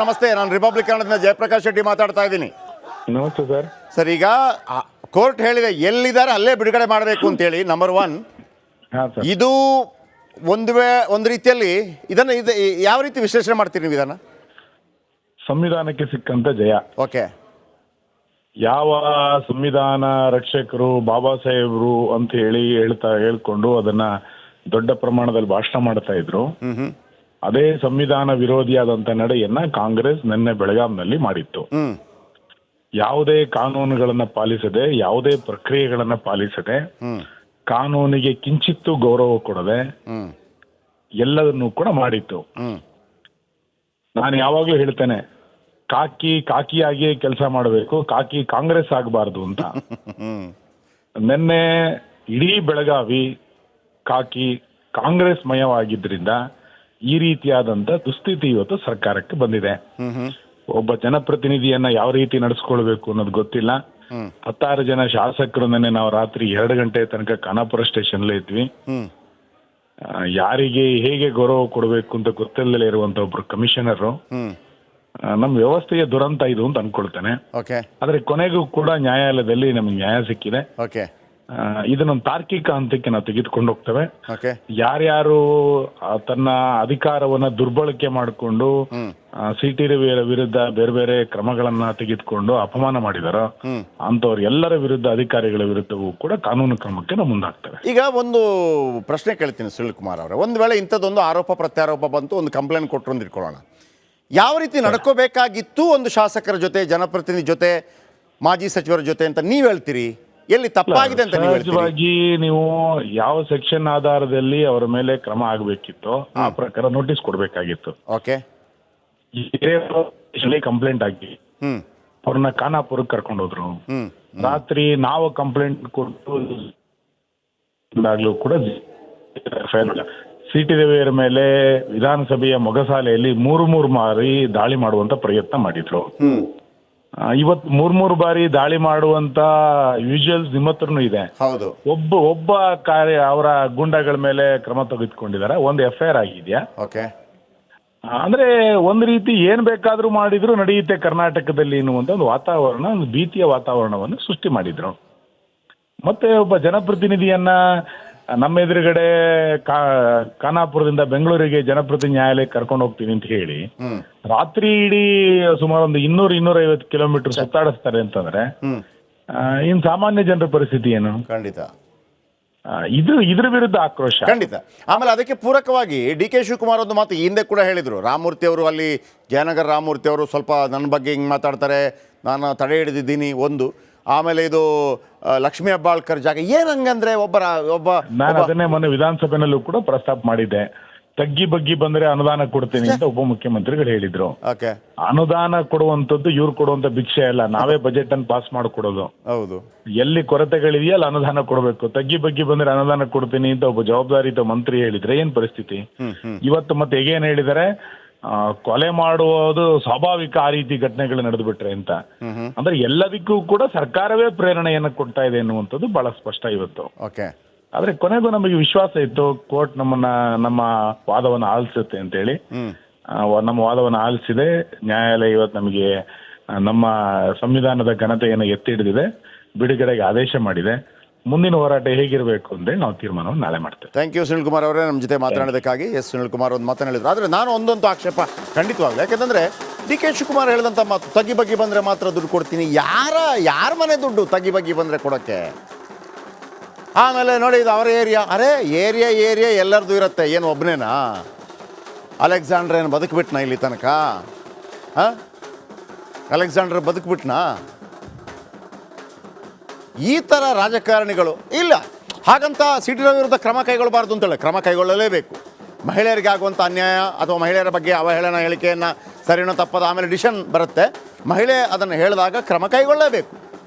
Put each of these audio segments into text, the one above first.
ನಮಸ್ತೆ, ನಾನು ರಿಪಬ್ಲಿಕ್ ಕನ್ನಡದಿಂದ ಜಯಪ್ರಕಾಶ್ ಶೆಟ್ಟಿ ಮಾತಾಡ್ತಾ ಇದ್ದೀನಿ. ನಮಸ್ತೆ ಸರ್. ಸರ್, ಈಗ ಕೋರ್ಟ್ ಹೇಳಿದೆ ಎಲ್ಲಿದ್ದಾರೆ ಅಲ್ಲೇ ಬಿಡುಗಡೆ ಮಾಡಬೇಕು ಅಂತೇಳಿ. ನಂಬರ್ 1, ಇದು ಒಂದು ರೀತಿಯಲ್ಲಿ ಇದನ್ನು ಯಾವ ರೀತಿ ವಿಶ್ಲೇಷಣೆ ಮಾಡ್ತೀರಿ ನೀವು ಇದನ್ನು? ಸಂವಿಧಾನಕ್ಕೆ ಸಿಕ್ಕಂತ ಜಯ. ಓಕೆ. ಯಾವ ಸಂವಿಧಾನ ರಕ್ಷಕರು ಬಾಬಾ ಸಾಹೇಬ್ರು ಅಂತ ಹೇಳ್ಕೊಂಡು ಅದನ್ನ ದೊಡ್ಡ ಪ್ರಮಾಣದಲ್ಲಿ ಭಾಷಣ ಮಾಡ್ತಾ ಇದ್ರು, ಅದೇ ಸಂವಿಧಾನ ವಿರೋಧಿಯಾದಂತ ನಡೆಯನ್ನ ಕಾಂಗ್ರೆಸ್ ನಿನ್ನೆ ಬೆಳಗಾಂನಲ್ಲಿ ಮಾಡಿತ್ತು. ಯಾವುದೇ ಕಾನೂನುಗಳನ್ನ ಪಾಲಿಸದೆ, ಯಾವುದೇ ಪ್ರಕ್ರಿಯೆಗಳನ್ನ ಪಾಲಿಸದೆ, ಕಾನೂನಿಗೆ ಕಿಂಚಿತ್ತು ಗೌರವ ಕೊಡದೆ ಎಲ್ಲದನ್ನೂ ಕೂಡ ಮಾಡಿತ್ತು. ನಾನು ಯಾವಾಗ್ಲೂ ಹೇಳ್ತೇನೆ, ಕಾಕಿಯಾಗಿಯೇ ಕೆಲಸ ಮಾಡಬೇಕು, ಕಾಂಗ್ರೆಸ್ ಆಗಬಾರ್ದು ಅಂತ. ನಿನ್ನೆ ಇಡೀ ಬೆಳಗಾವಿ ಕಾಂಗ್ರೆಸ್ ಮಯವಾಗಿದ್ರಿಂದ ಈ ರೀತಿಯಾದಂತ ದುಸ್ಥಿತಿ ಇವತ್ತು ಸರ್ಕಾರಕ್ಕೆ ಬಂದಿದೆ. ಒಬ್ಬ ಜನಪ್ರತಿನಿಧಿಯನ್ನ ಯಾವ ರೀತಿ ನಡೆಸ್ಕೊಳ್ಬೇಕು ಅನ್ನೋದು ಗೊತ್ತಿಲ್ಲ. 16 ಜನ ಶಾಸಕರು ನಿನ್ನೆ ನಾವು ರಾತ್ರಿ 2 ಗಂಟೆ ತನಕ ಖಾನಾಪುರ ಸ್ಟೇಷನ್ ಇದ್ವಿ. ಯಾರಿಗೆ ಹೇಗೆ ಗೌರವ ಕೊಡಬೇಕು ಅಂತ ಗೊತ್ತಿಲ್ಲದೆ ಇರುವಂತ ಒಬ್ರು ಕಮಿಷನರ್ ನಮ್ಮ ವ್ಯವಸ್ಥೆಯ ದುರಂತ ಇದು ಅಂತ ಅನ್ಕೊಳ್ತೇನೆ. ಆದ್ರೆ ಕೊನೆಗೂ ಕೂಡ ನ್ಯಾಯಾಲಯದಲ್ಲಿ ನಮಗೆ ನ್ಯಾಯ ಸಿಕ್ಕಿದೆ. ಇದನ್ನೊಂದು ತಾರ್ಕಿಕ ಹಂತಕ್ಕೆ ನಾವು ತೆಗೆದುಕೊಂಡು ಹೋಗ್ತೇವೆ. ಯಾರ್ಯಾರು ತನ್ನ ಅಧಿಕಾರವನ್ನ ದುರ್ಬಳಕೆ ಮಾಡಿಕೊಂಡು ಸಿಟಿ ವಿರುದ್ಧ ಬೇರೆ ಬೇರೆ ಕ್ರಮಗಳನ್ನ ತೆಗೆದುಕೊಂಡು ಅಪಮಾನ ಮಾಡಿದಾರೋ ಅಂತವ್ರ ಎಲ್ಲರ ವಿರುದ್ಧ, ಅಧಿಕಾರಿಗಳ ವಿರುದ್ಧವೂ ಕೂಡ ಕಾನೂನು ಕ್ರಮಕ್ಕೆ ನಾವು ಮುಂದಾಗ್ತೇವೆ. ಈಗ ಒಂದು ಪ್ರಶ್ನೆ ಕೇಳ್ತೀನಿ ಸುನಿಲ್ ಕುಮಾರ್ ಅವರೇ. ಒಂದು ವೇಳೆ ಇಂಥದ್ದೊಂದು ಆರೋಪ ಪ್ರತ್ಯಾರೋಪ ಬಂತು, ಒಂದು ಕಂಪ್ಲೇಂಟ್ ಕೊಟ್ಟರು ಅಂತ ಇಟ್ಕೊಳ್ಳೋಣ, ಯಾವ ರೀತಿ ನಡ್ಕೋಬೇಕಾಗಿತ್ತು ಒಂದು ಶಾಸಕರ ಜೊತೆ, ಜನಪ್ರತಿನಿಧಿ ಜೊತೆ, ಮಾಜಿ ಸಚಿವರ ಜೊತೆ ಅಂತ ನೀವು ಹೇಳ್ತೀರಿ? ಎಲ್ಲಿ ತಪ್ಪಾಗಿದೆ ಅಂತ ಸಹಜವಾಗಿ ನೀವು ಯಾವ ಸೆಕ್ಷನ್ ಆಧಾರದಲ್ಲಿ ಅವರ ಮೇಲೆ ಕ್ರಮ ಆಗಬೇಕಿತ್ತು ಆ ಪ್ರಕಾರ ನೋಟಿಸ್ ಕೊಡ್ಬೇಕಾಗಿತ್ತು. ಓಕೆ. ಕಂಪ್ಲೇಂಟ್ ಆಗಿ ಅವ್ರನ್ನ ಖಾನಾಪುರಕ್ಕೆ ಕರ್ಕೊಂಡು ಹೋದ್ರು. ರಾತ್ರಿ ನಾವು ಕಂಪ್ಲೇಂಟ್ ಕೊಟ್ಟು ಕೂಡ ಸಿಟಿ ರವಿಯವರ ಮೇಲೆ ವಿಧಾನಸಭೆಯ ಮೊಗಸಾಲೆಯಲ್ಲಿ 3 ಬಾರಿ ದಾಳಿ ಮಾಡುವಂತ ಪ್ರಯತ್ನ ಮಾಡಿದ್ರು. ಇವತ್ತು 3 ಬಾರಿ ದಾಳಿ ಮಾಡುವಂತ ವಿಜುವಲ್ಸ್ ನಿಮ್ಮ ಹತ್ರನೂ ಇದೆ. ಒಬ್ಬ ಅವರ ಗುಂಡಗಳ ಮೇಲೆ ಕ್ರಮ ತೆಗೆದುಕೊಂಡಿದ್ದಾರೆ. ಒಂದು FIR ಆಗಿದೆಯಾ? ಅಂದ್ರೆ ಒಂದು ರೀತಿ ಏನ್ ಬೇಕಾದ್ರೂ ಮಾಡಿದ್ರು ನಡೆಯುತ್ತೆ ಕರ್ನಾಟಕದಲ್ಲಿ ಎನ್ನುವಂತ ಒಂದು ವಾತಾವರಣ, ಒಂದು ಭೀತಿಯ ವಾತಾವರಣವನ್ನು ಸೃಷ್ಟಿ ಮಾಡಿದ್ರು. ಮತ್ತೆ ಒಬ್ಬ ಜನಪ್ರತಿನಿಧಿಯನ್ನ ನಮ್ಮ ಎದುರುಗಡೆ ಖಾನಾಪುರದಿಂದ ಬೆಂಗಳೂರಿಗೆ ಜನಪ್ರತಿನಿಧಿ ನ್ಯಾಯಾಲಯಕ್ಕೆ ಕರ್ಕೊಂಡು ಹೋಗ್ತೀನಿ ಅಂತ ಹೇಳಿ ರಾತ್ರಿ ಇಡೀ ಸುಮಾರು ಒಂದು 200-250 ಕಿಲೋಮೀಟರ್ ಸುತ್ತಾಡಿಸ್ತಾರೆ ಅಂತಂದ್ರೆ ಇನ್ ಸಾಮಾನ್ಯ ಜನರ ಪರಿಸ್ಥಿತಿ ಏನು? ಖಂಡಿತ ಇದ್ರ ವಿರುದ್ಧ ಆಕ್ರೋಶ. ಖಂಡಿತ. ಆಮೇಲೆ ಅದಕ್ಕೆ ಪೂರಕವಾಗಿ DK ಶಿವಕುಮಾರ್ ಒಂದು ಮಾತು ಹಿಂದೆ ಕೂಡ ಹೇಳಿದ್ರು. ರಾಮಮೂರ್ತಿ ಅವರು, ಅಲ್ಲಿ ಜಯನಗರ ರಾಮಮೂರ್ತಿ ಅವರು ಸ್ವಲ್ಪ ನನ್ನ ಬಗ್ಗೆ ಹಿಂಗೆ ಮಾತಾಡ್ತಾರೆ, ನಾನು ತಡೆ ಹಿಡಿದಿದ್ದೀನಿ ಒಂದು. ಆಮೇಲೆ ಇದು ಲಕ್ಷ್ಮೀ ಹೆಬ್ಬಾಳ್ಕರ್ ಜಾಗ ಏನಂಗಂದ್ರೆ ನಾನು ಅದನ್ನೇ ಮೊನ್ನೆ ವಿಧಾನಸಭೆನಲ್ಲೂ ಕೂಡ ಪ್ರಸ್ತಾಪ ಮಾಡಿದ್ದೆ. ತಗ್ಗಿ ಬಗ್ಗಿ ಬಂದ್ರೆ ಅನುದಾನ ಕೊಡ್ತೀನಿ ಅಂತ ಉಪಮುಖ್ಯಮಂತ್ರಿಗಳು ಹೇಳಿದ್ರು. ಅನುದಾನ ಕೊಡುವಂತದ್ದು ಇವ್ರು ಕೊಡುವಂತ ಭಿಕ್ಷೆ ಅಲ್ಲ, ನಾವೇ ಬಜೆಟ್ ಅನ್ನು ಪಾಸ್ ಮಾಡಿಕೊಡೋದು. ಹೌದು. ಎಲ್ಲಿ ಕೊರತೆಗಳಿದೆಯೋ ಅಲ್ಲಿ ಅನುದಾನ ಕೊಡಬೇಕು. ತಗ್ಗಿ ಬಗ್ಗಿ ಬಂದ್ರೆ ಅನುದಾನ ಕೊಡ್ತೀನಿ ಅಂತ ಒಬ್ಬ ಜವಾಬ್ದಾರಿಯುತ ಮಂತ್ರಿ ಹೇಳಿದ್ರೆ ಏನ್ ಪರಿಸ್ಥಿತಿ? ಇವತ್ತು ಮತ್ತೆ ಹೇಗೇನ್ ಹೇಳಿದ್ದಾರೆ, ಕೊಲೆ ಮಾಡುವುದು ಸ್ವಾಭಾವಿಕ, ಆ ರೀತಿ ಘಟನೆಗಳು ನಡೆದು ಬಿಟ್ರೆ ಅಂತ. ಅಂದ್ರೆ ಎಲ್ಲದಕ್ಕೂ ಕೂಡ ಸರ್ಕಾರವೇ ಪ್ರೇರಣೆಯನ್ನು ಕೊಡ್ತಾ ಇದೆ ಎನ್ನುವಂಥದ್ದು ಬಹಳ ಸ್ಪಷ್ಟ ಇವತ್ತು. ಆದ್ರೆ ಕೊನೆಗೂ ನಮಗೆ ವಿಶ್ವಾಸ ಇತ್ತು ಕೋರ್ಟ್ ನಮ್ಮ ವಾದವನ್ನು ಆಲಿಸುತ್ತೆ ಅಂತೇಳಿ. ನಮ್ಮ ವಾದವನ್ನು ಆಲಿಸಿದೆ ನ್ಯಾಯಾಲಯ. ಇವತ್ತು ನಮಗೆ ನಮ್ಮ ಸಂವಿಧಾನದ ಘನತೆಯನ್ನು ಎತ್ತಿ ಹಿಡಿದಿದೆ, ಬಿಡುಗಡೆಗೆ ಆದೇಶ ಮಾಡಿದೆ. ಮುಂದಿನ ಹೋರಾಟ ಹೇಗಿರಬೇಕು ಅಂದ್ರೆ ನಾವು ತೀರ್ಮಾನವನ್ನು ನಾಳೆ ಮಾಡ್ತೇವೆ. ಥ್ಯಾಂಕ್ ಯು ಸುನಿಲ್ ಕುಮಾರ್ ಅವರೇ, ನಮ್ಮ ಜೊತೆ ಮಾತನಾಡೋದಕ್ಕಾಗಿ. ಸುನಿಲ್ ಕುಮಾರ್ ಒಂದು ಮಾತನ್ನು ಹೇಳಿದ್ರು. ಆದರೆ ನಾನು ಒಂದಂತೂ ಆಕ್ಷೇಪ ಖಂಡಿತವಾಗ್ಲಿ. ಯಾಕೆಂದರೆ DK ಶಿವಕುಮಾರ್ ಹೇಳಿದಂಥ ಮಾತು, ತಗ್ಗಿ ಬಗ್ಗಿ ಬಂದರೆ ಮಾತ್ರ ದುಡ್ಡು ಕೊಡ್ತೀನಿ. ಯಾರ ಮನೆ ದುಡ್ಡು ತಗ್ಗಿ ಬಗ್ಗಿ ಬಂದರೆ ಕೊಡೋಕ್ಕೆ? ಆಮೇಲೆ ನೋಡಿ, ಇದು ಅವರ ಏರಿಯಾ. ಅರೆ ಏರಿಯಾ ಎಲ್ಲರದು ಇರುತ್ತೆ, ಏನು ಒಬ್ಬನೇನಾ? ಅಲೆಕ್ಸಾಂಡ್ರ್ ಏನು ಬದುಕ್ಬಿಟ್ನಾ ಇಲ್ಲಿ ತನಕ? ಅಲೆಕ್ಸಾಂಡ್ರ್ ಬದುಕ್ಬಿಟ್ನಾ? ಈ ಥರ ರಾಜಕಾರಣಿಗಳು ಇಲ್ಲ. ಹಾಗಂತ ಸಿಟಿ ವಿರುದ್ಧ ಕ್ರಮ ಕೈಗೊಳ್ಳಬಾರ್ದು ಅಂತೇಳಿ ಕ್ರಮ ಕೈಗೊಳ್ಳಲೇಬೇಕು. ಮಹಿಳೆಯರಿಗೆ ಆಗುವಂಥ ಅನ್ಯಾಯ ಅಥವಾ ಮಹಿಳೆಯರ ಬಗ್ಗೆ ಅವಹೇಳನ ಹೇಳಿಕೆಯನ್ನು ಸರಿನೋ ತಪ್ಪದ ಆಮೇಲೆ ಡಿಸಿಷನ್ ಬರುತ್ತೆ. ಮಹಿಳೆ ಅದನ್ನು ಹೇಳಿದಾಗ ಕ್ರಮ ಕೈಗೊಳ್ಳಲೇಬೇಕು.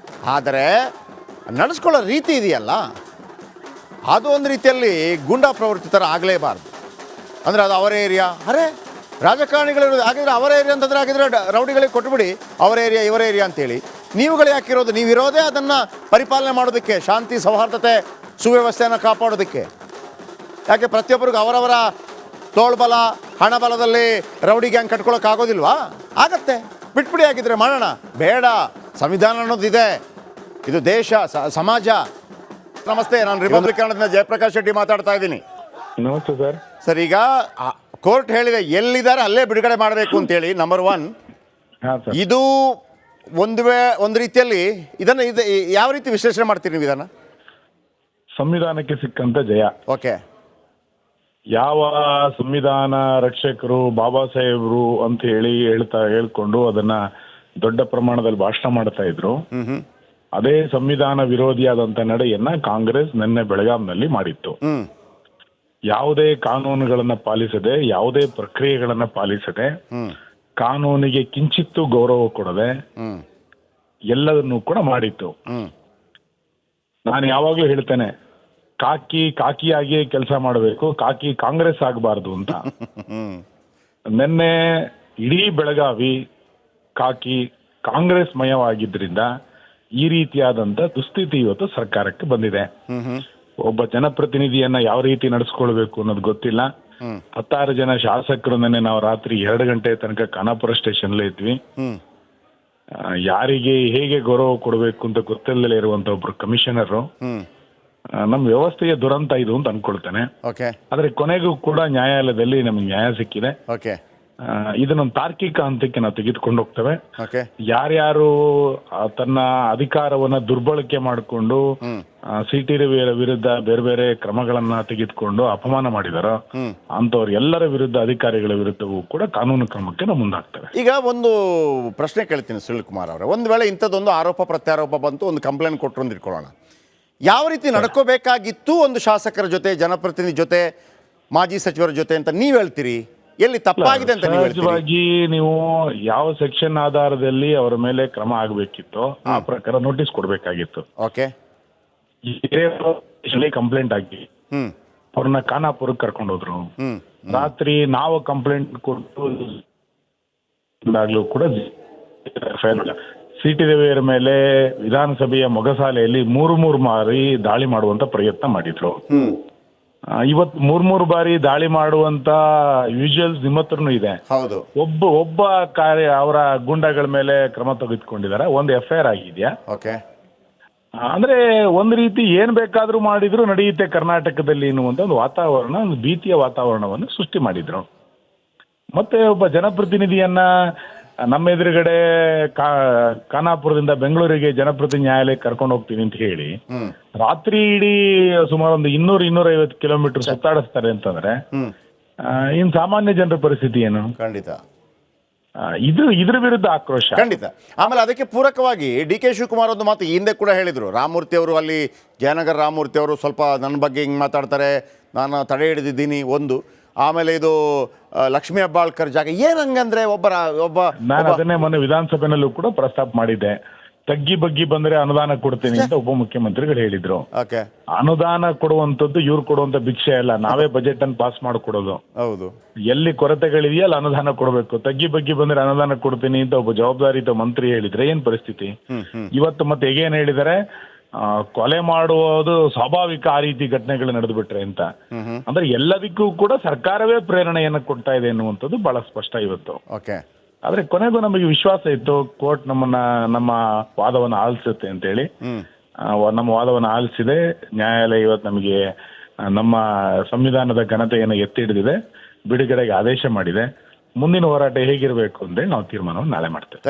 ಆದರೆ ನಡೆಸ್ಕೊಳ್ಳೋ ರೀತಿ ಇದೆಯಲ್ಲ, ಅದು ಒಂದು ರೀತಿಯಲ್ಲಿ ಗೂಂಡಾ ಪ್ರವೃತ್ತಿ ಥರ ಆಗಲೇಬಾರ್ದು. ಅಂದರೆ ಅದು ಅವರ ಏರಿಯಾ. ಅರೆ ರಾಜಕಾರಣಿಗಳಿರೋದು ಹಾಗಿದ್ರೆ ಅವರ ಏರಿಯಾ ಅಂತಂದರೆ ಹಾಗಿದ್ರೆ ರೌಡಿಗಳಿಗೆ ಕೊಟ್ಟುಬಿಡಿ, ಅವರ ಏರಿಯಾ ಇವರ ಏರಿಯಾ ಅಂತೇಳಿ. ನೀವುಗಳು ಯಾಕಿರೋದು? ನೀವಿರೋದೇ ಅದನ್ನು ಪರಿಪಾಲನೆ ಮಾಡೋದಕ್ಕೆ, ಶಾಂತಿ ಸೌಹಾರ್ದತೆ ಸುವ್ಯವಸ್ಥೆಯನ್ನು ಕಾಪಾಡೋದಕ್ಕೆ. ಯಾಕೆ ಪ್ರತಿಯೊಬ್ಬರಿಗೂ ಅವರವರ ತೋಳ್ಬಲ ಹಣಬಲದಲ್ಲಿ ರೌಡಿ ಗ್ಯಾಂಗ್ ಕಟ್ಕೊಳ್ಳೋಕ್ಕಾಗೋದಿಲ್ವಾ? ಆಗತ್ತೆ, ಬಿಟ್ಬಿಡಿ, ಆಗಿದ್ರೆ ಮಾಡೋಣ. ಬೇಡ, ಸಂವಿಧಾನ ಅನ್ನೋದಿದೆ, ಇದು ದೇಶ, ಸಮಾಜ. ನಮಸ್ತೆ, ನಾನು ರಿಪಬ್ಲಿಕ್ ಕನ್ನಡದಿಂದ ಜಯಪ್ರಕಾಶ್ ಶೆಟ್ಟಿ ಮಾತಾಡ್ತಾ ಇದ್ದೀನಿ. ನಮಸ್ತೆ ಸರ್. ಸರ್, ಈಗ ಕೋರ್ಟ್ ಹೇಳಿದೆ ಎಲ್ಲಿದ್ದಾರೆ ಅಲ್ಲೇ ಬಿಡುಗಡೆ ಮಾಡಬೇಕು ಅಂತೇಳಿ. ನಂಬರ್ 1, ಇದು ಒಂದು ರೀತಿಯಲ್ಲಿ ಇದನ್ನು ಯಾವ ರೀತಿ ವಿಶ್ಲೇಷಣೆ ಮಾಡ್ತೀರಿ ನೀವು ಇದನ್ನು? ಸಂವಿಧಾನಕ್ಕೆ ಸಿಕ್ಕಂತ ಜಯ. ಓಕೆ. ಯಾವ ಸಂವಿಧಾನ ರಕ್ಷಕರು ಬಾಬಾ ಸಾಹೇಬ್ರು ಅಂತ ಹೇಳ್ಕೊಂಡು ಅದನ್ನ ದೊಡ್ಡ ಪ್ರಮಾಣದಲ್ಲಿ ಭಾಷಣ ಮಾಡ್ತಾ ಇದ್ರು, ಅದೇ ಸಂವಿಧಾನ ವಿರೋಧಿಯಾದಂತ ನಡೆಯನ್ನ ಕಾಂಗ್ರೆಸ್ ನಿನ್ನೆ ಬೆಳಗಾಂನಲ್ಲಿ ಮಾಡಿತ್ತು. ಯಾವುದೇ ಕಾನೂನುಗಳನ್ನ ಪಾಲಿಸದೆ, ಯಾವುದೇ ಪ್ರಕ್ರಿಯೆಗಳನ್ನ ಪಾಲಿಸದೆ, ಕಾನೂನಿಗೆ ಕಿಂಚಿತ್ತೂ ಗೌರವ ಕೊಡದೆ ಎಲ್ಲದನ್ನೂ ಕೂಡ ಮಾಡಿತ್ತು. ನಾನು ಯಾವಾಗ್ಲೂ ಹೇಳ್ತೇನೆ, ಕಾಕಿಯಾಗಿಯೇ ಕೆಲಸ ಮಾಡಬೇಕು, ಕಾಂಗ್ರೆಸ್ ಆಗಬಾರ್ದು ಅಂತ. ನಿನ್ನೆ ಇಡೀ ಬೆಳಗಾವಿ ಕಾಂಗ್ರೆಸ್ ಮಯವಾಗಿದ್ರಿಂದ ಈ ರೀತಿಯಾದಂತ ದುಸ್ಥಿತಿ ಇವತ್ತು ಸರ್ಕಾರಕ್ಕೆ ಬಂದಿದೆ. ಒಬ್ಬ ಜನಪ್ರತಿನಿಧಿಯನ್ನ ಯಾವ ರೀತಿ ನಡೆಸ್ಕೊಳ್ಬೇಕು ಅನ್ನೋದು ಗೊತ್ತಿಲ್ಲ. 16 ಜನ ಶಾಸಕರು ನಿನ್ನೆ ನಾವು ರಾತ್ರಿ 2 ಗಂಟೆ ತನಕ ಖಾನಾಪುರ ಸ್ಟೇಷನ್ ಇದ್ವಿ. ಯಾರಿಗೆ ಹೇಗೆ ಗೌರವ ಕೊಡಬೇಕು ಅಂತ ಗೊತ್ತಿಲ್ಲದೆ ಇರುವಂತ ಒಬ್ರು ಕಮಿಷನರ್ ನಮ್ಮ ವ್ಯವಸ್ಥೆಯ ದುರಂತ ಇದು ಅಂತ ಅನ್ಕೊಳ್ತೇನೆ. ಆದ್ರೆ ಕೊನೆಗೂ ಕೂಡ ನ್ಯಾಯಾಲಯದಲ್ಲಿ ನಮಗೆ ನ್ಯಾಯ ಸಿಕ್ಕಿದೆ. ಇದನ್ನೊಂದು ತಾರ್ಕಿಕ ಹಂತಕ್ಕೆ ನಾವು ತೆಗೆದುಕೊಂಡು ಹೋಗ್ತೇವೆ. ಯಾರ್ಯಾರು ತನ್ನ ಅಧಿಕಾರವನ್ನ ದುರ್ಬಳಕೆ ಮಾಡಿಕೊಂಡು ಸಿಟಿ ವಿರುದ್ಧ ಬೇರೆ ಬೇರೆ ಕ್ರಮಗಳನ್ನ ತೆಗೆದುಕೊಂಡು ಅಪಮಾನ ಮಾಡಿದಾರೋ ಅಂತವ್ರ ಎಲ್ಲರ ವಿರುದ್ಧ, ಅಧಿಕಾರಿಗಳ ವಿರುದ್ಧವೂ ಕೂಡ ಕಾನೂನು ಕ್ರಮಕ್ಕೆ ನಾವು ಮುಂದಾಗ್ತೇವೆ. ಈಗ ಒಂದು ಪ್ರಶ್ನೆ ಕೇಳ್ತೀನಿ ಸುನಿಲ್ ಕುಮಾರ್ ಅವರೇ, ಒಂದು ವೇಳೆ ಇಂಥದ್ದೊಂದು ಆರೋಪ ಪ್ರತ್ಯಾರೋಪ ಬಂತು, ಒಂದು ಕಂಪ್ಲೇಂಟ್ ಕೊಟ್ಟರು ಅಂತ ಇಟ್ಕೊಳ್ಳೋಣ, ಯಾವ ರೀತಿ ನಡ್ಕೋಬೇಕಾಗಿತ್ತು ಒಂದು ಶಾಸಕರ ಜೊತೆ, ಜನಪ್ರತಿನಿಧಿ ಜೊತೆ, ಮಾಜಿ ಸಚಿವರ ಜೊತೆ ಅಂತ ನೀವು ಹೇಳ್ತೀರಿ? ಎಲ್ಲಿ ತಪ್ಪಾಗಿದೆ ಅಂತ ಸಹಜವಾಗಿ ನೀವು ಯಾವ ಸೆಕ್ಷನ್ ಆಧಾರದಲ್ಲಿ ಅವರ ಮೇಲೆ ಕ್ರಮ ಆಗಬೇಕಿತ್ತು ಆ ಪ್ರಕಾರ ನೋಟಿಸ್ ಕೊಡಬೇಕಾಗಿತ್ತು. ಓಕೆ. ಕಂಪ್ಲೇಂಟ್ ಆಗಿ ಅವ್ರನ್ನ ಖಾನಾಪುರಕ್ಕೆ ಕರ್ಕೊಂಡು ಹೋದ್ರು. ರಾತ್ರಿ ನಾವು ಕಂಪ್ಲೇಂಟ್ ಕೊಟ್ಟು ಕೂಡ ಸಿಟಿ ರವಿಯವರ ಮೇಲೆ ವಿಧಾನಸಭೆಯ ಮೊಗಸಾಲೆಯಲ್ಲಿ 3 ಬಾರಿ ದಾಳಿ ಮಾಡುವಂತ ಪ್ರಯತ್ನ ಮಾಡಿದ್ರು. ಇವತ್ತು 3 ಬಾರಿ ದಾಳಿ ಮಾಡುವಂತ ವಿಜುವಲ್ಸ್ ನಿಮ್ಮ ಹತ್ರನೂ ಇದೆ. ಹೌದು. ಒಬ್ಬ ಅವರ ಗುಂಡಗಳ ಮೇಲೆ ಕ್ರಮ ತೆಗೆದುಕೊಂಡಿದ್ದಾರೆ. ಒಂದು FIR ಆಗಿದೆಯಾ? ಓಕೆ. ಅಂದ್ರೆ ಒಂದು ರೀತಿ ಏನ್ ಬೇಕಾದ್ರೂ ಮಾಡಿದ್ರು ನಡೆಯುತ್ತೆ ಕರ್ನಾಟಕದಲ್ಲಿ ಎನ್ನುವಂತ ಒಂದು ವಾತಾವರಣ, ಒಂದು ಭೀತಿಯ ವಾತಾವರಣವನ್ನು ಸೃಷ್ಟಿ ಮಾಡಿದ್ರು. ಮತ್ತೆ ಒಬ್ಬ ಜನಪ್ರತಿನಿಧಿಯನ್ನ ನಮ್ಮ ಎದುರುಗಡೆ ಖಾನಾಪುರದಿಂದ ಬೆಂಗಳೂರಿಗೆ ಜನಪ್ರತಿನಿಧಿ ನ್ಯಾಯಾಲಯಕ್ಕೆ ಕರ್ಕೊಂಡು ಹೋಗ್ತೀನಿ ಅಂತ ಹೇಳಿ ರಾತ್ರಿ ಇಡೀ ಸುಮಾರು ಒಂದು 200-250 ಕಿಲೋಮೀಟರ್ ಸುತ್ತಾಡಿಸ್ತಾರೆ ಅಂತಂದ್ರೆ ಇನ್ ಸಾಮಾನ್ಯ ಜನರ ಪರಿಸ್ಥಿತಿ ಏನು? ಖಂಡಿತ ಇದ್ರ ವಿರುದ್ಧ ಆಕ್ರೋಶ. ಖಂಡಿತ. ಆಮೇಲೆ ಅದಕ್ಕೆ ಪೂರಕವಾಗಿ DK ಶಿವಕುಮಾರ್ ಒಂದು ಮಾತು ಹಿಂದೆ ಕೂಡ ಹೇಳಿದ್ರು. ರಾಮಮೂರ್ತಿ ಅವರು, ಅಲ್ಲಿ ಜಯನಗರ ರಾಮಮೂರ್ತಿ ಅವರು ಸ್ವಲ್ಪ ನನ್ನ ಬಗ್ಗೆ ಹಿಂಗೆ ಮಾತಾಡ್ತಾರೆ, ನಾನು ತಡೆ ಹಿಡಿದಿದ್ದೀನಿ ಒಂದು. ಆಮೇಲೆ ಇದು ಲಕ್ಷ್ಮೀ ಹೆಬ್ಬಾಳ್ಕರ್ ಜಾಗ ಏನಂಗಂದ್ರೆ ನಾನು ಅದನ್ನೇ ಮೊನ್ನೆ ವಿಧಾನಸಭೆನಲ್ಲೂ ಕೂಡ ಪ್ರಸ್ತಾಪ ಮಾಡಿದ್ದೆ. ತಗ್ಗಿ ಬಗ್ಗಿ ಬಂದ್ರೆ ಅನುದಾನ ಕೊಡ್ತೀನಿ ಅಂತ ಉಪಮುಖ್ಯಮಂತ್ರಿಗಳು ಹೇಳಿದ್ರು. ಅನುದಾನ ಕೊಡುವಂತದ್ದು ಇವ್ರು ಕೊಡುವಂತ ಭಿಕ್ಷೆ ಅಲ್ಲ, ನಾವೇ ಬಜೆಟ್ ಅನ್ನು ಪಾಸ್ ಮಾಡಿಕೊಡೋದು. ಹೌದು. ಎಲ್ಲಿ ಕೊರತೆಗಳಿದೆಯೋ ಅಲ್ಲಿ ಅನುದಾನ ಕೊಡಬೇಕು. ತಗ್ಗಿ ಬಗ್ಗಿ ಬಂದ್ರೆ ಅನುದಾನ ಕೊಡ್ತೀನಿ ಅಂತ ಒಬ್ಬ ಜವಾಬ್ದಾರಿಯುತ ಮಂತ್ರಿ ಹೇಳಿದ್ರೆ ಏನ್ ಪರಿಸ್ಥಿತಿ? ಇವತ್ತು ಮತ್ತೆ ಹೇಗೇನ್ ಹೇಳಿದ್ದಾರೆ, ಕೊಲೆ ಮಾಡುವುದು ಸ್ವಾಭಾವಿಕ, ಆ ರೀತಿ ಘಟನೆಗಳು ನಡೆದು ಬಿಟ್ರೆ ಅಂತ. ಅಂದ್ರೆ ಎಲ್ಲದಕ್ಕೂ ಕೂಡ ಸರ್ಕಾರವೇ ಪ್ರೇರಣೆಯನ್ನು ಕೊಡ್ತಾ ಇದೆ ಎನ್ನುವಂಥದ್ದು ಬಹಳ ಸ್ಪಷ್ಟ ಇವತ್ತು. ಆದ್ರೆ ಕೊನೆಗೂ ನಮಗೆ ವಿಶ್ವಾಸ ಇತ್ತು ಕೋರ್ಟ್ ನಮ್ಮ ವಾದವನ್ನು ಆಲಿಸುತ್ತೆ ಅಂತೇಳಿ. ನಮ್ಮ ವಾದವನ್ನು ಆಲಿಸಿದೆ ನ್ಯಾಯಾಲಯ. ಇವತ್ತು ನಮಗೆ ನಮ್ಮ ಸಂವಿಧಾನದ ಘನತೆಯನ್ನು ಎತ್ತಿ ಹಿಡಿದಿದೆ, ಬಿಡುಗಡೆಗೆ ಆದೇಶ ಮಾಡಿದೆ. ಮುಂದಿನ ಹೋರಾಟ ಹೇಗಿರಬೇಕು ಅಂದ್ರೆ ನಾವು ತೀರ್ಮಾನವನ್ನು ನಾಳೆ ಮಾಡ್ತೇವೆ.